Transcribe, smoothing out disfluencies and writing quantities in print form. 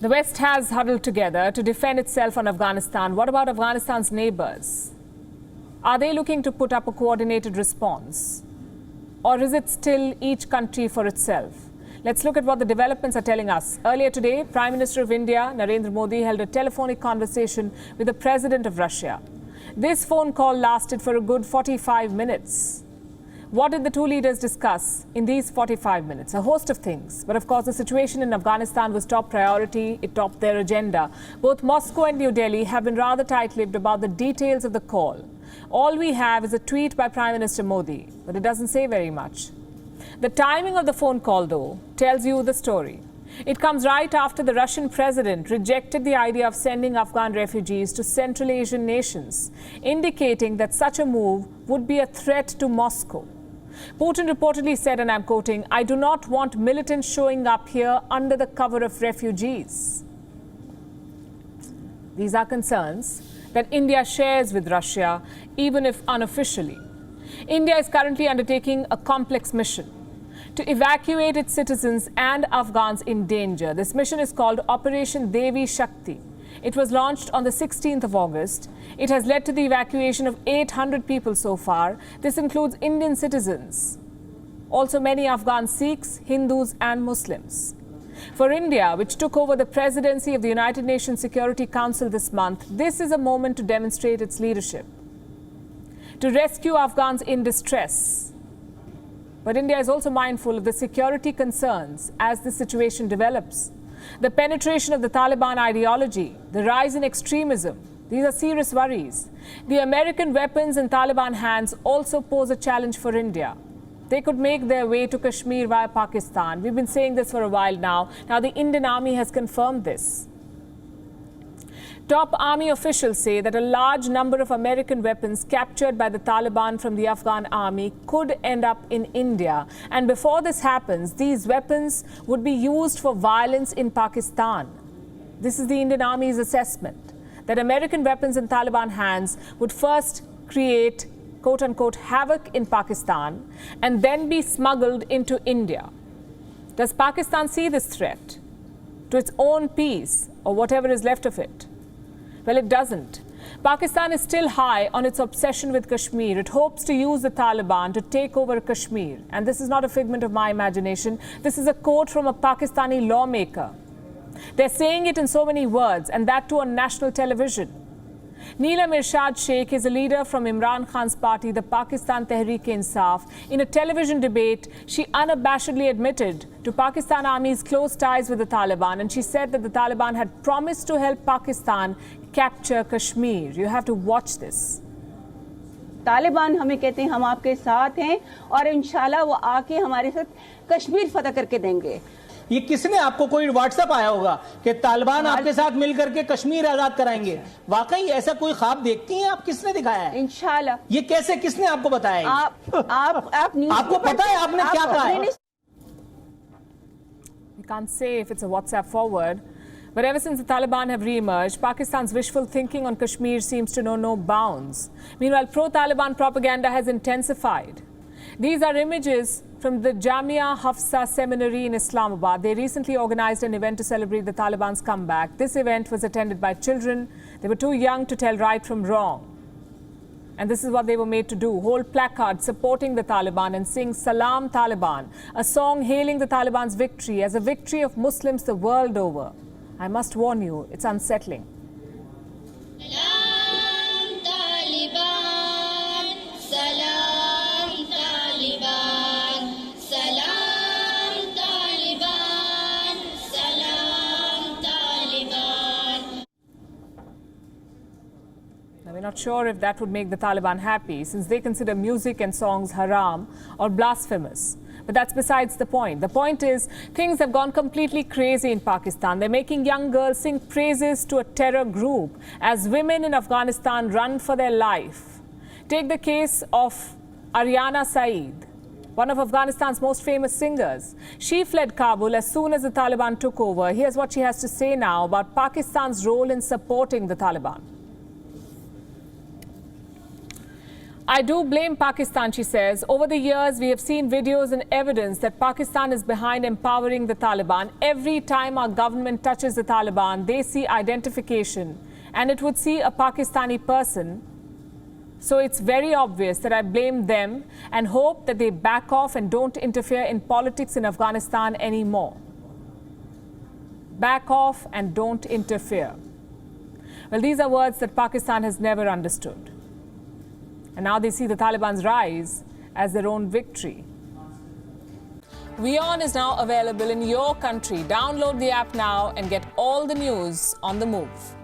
The West has huddled together to defend itself on Afghanistan. What about Afghanistan's neighbors? Are they looking to put up a coordinated response? Or is it still each country for itself? Let's look at what the developments are telling us. Earlier today, Prime Minister of India, Narendra Modi, held a telephonic conversation with the President of Russia. This phone call lasted for a good 45 minutes. What did the two leaders discuss in these 45 minutes? A host of things. But of course, the situation in Afghanistan was top priority. It topped their agenda. Both Moscow and New Delhi have been rather tight-lipped about the details of the call. All we have is a tweet by Prime Minister Modi, but it doesn't say very much. The timing of the phone call, though, tells you the story. It comes right after the Russian president rejected the idea of sending Afghan refugees to Central Asian nations, indicating that such a move would be a threat to Moscow. Putin reportedly said, and I'm quoting, "I do not want militants showing up here under the cover of refugees." These are concerns that India shares with Russia, even if unofficially. India is currently undertaking a complex mission to evacuate its citizens and Afghans in danger. This mission is called Operation Devi Shakti. It was launched on the 16th of August. It has led to the evacuation of 800 people so far. This includes Indian citizens, also many Afghan Sikhs, Hindus and Muslims. For India, which took over the presidency of the United Nations Security Council this month, this is a moment to demonstrate its leadership, to rescue Afghans in distress. But India is also mindful of the security concerns as the situation develops. The penetration of the Taliban ideology, the rise in extremism, these are serious worries. The American weapons in Taliban hands also pose a challenge for India. They could make their way to Kashmir via Pakistan. We've been saying this for a while now. Now the Indian Army has confirmed this. Top army officials say that a large number of American weapons captured by the Taliban from the Afghan army could end up in India. And before this happens, these weapons would be used for violence in Pakistan. This is the Indian Army's assessment, that American weapons in Taliban hands would first create, quote-unquote, havoc in Pakistan and then be smuggled into India. Does Pakistan see this threat to its own peace or whatever is left of it? Well, it doesn't. Pakistan is still high on its obsession with Kashmir. It hopes to use the Taliban to take over Kashmir. And this is not a figment of my imagination. This is a quote from a Pakistani lawmaker. They're saying it in so many words, and that too on national television. Neelam Irshad Sheikh is a leader from Imran Khan's party, the Pakistan Tehreek-e-Insaf. In a television debate, she unabashedly admitted to Pakistan Army's close ties with the Taliban, and she said that the Taliban had promised to help Pakistan capture Kashmir. You have to watch this. Taliban हमें कहते हैं हम आपके साथ हैं और इंशाल्लाह वो आके हमारे साथ कश्मीर फतह करके देंगे। ये किसने आपको कोई व्हाट्सएप आया होगा कि तालिबान आपके साथ मिलकर के कश्मीर आजाद कराएंगे? वाकई ऐसा कोई ख्वाब देखती हैं आप? किसने दिखाया है? इंशाल्लाह। ये कैसे, किसने आपको बताया? आपको पता है आपने क्या कहा है? We can't say if it's a WhatsApp forward, but ever since the Taliban have re-emerged, Pakistan's wishful thinking on Kashmir seems to know no bounds. Meanwhile, pro-Taliban propaganda has intensified. These are images from the Jamia Hafsa Seminary in Islamabad. They recently organized an event to celebrate the Taliban's comeback. This event was attended by children. They were too young to tell right from wrong. And this is what they were made to do: hold placards supporting the Taliban and sing Salam Taliban, a song hailing the Taliban's victory as a victory of Muslims the world over. I must warn you, it's unsettling. Salam Taliban, Salam Taliban, Salam Taliban, Salam Taliban. Now, we're not sure if that would make the Taliban happy, since they consider music and songs haram or blasphemous. But that's besides the point. The point is, things have gone completely crazy in Pakistan. They're making young girls sing praises to a terror group as women in Afghanistan run for their life. Take the case of Aryana Saeed, one of Afghanistan's most famous singers. She fled Kabul as soon as the Taliban took over. Here's what she has to say now about Pakistan's role in supporting the Taliban. I do blame Pakistan, she says. Over the years, we have seen videos and evidence that Pakistan is behind empowering the Taliban. Every time our government touches the Taliban, they see identification, and it would see a Pakistani person. So it's very obvious that I blame them and hope that they back off and don't interfere in politics in Afghanistan anymore. Back off and don't interfere. Well, these are words that Pakistan has never understood. And now they see the Taliban's rise as their own victory. WION is now available in your country. Download the app now and get all the news on the move.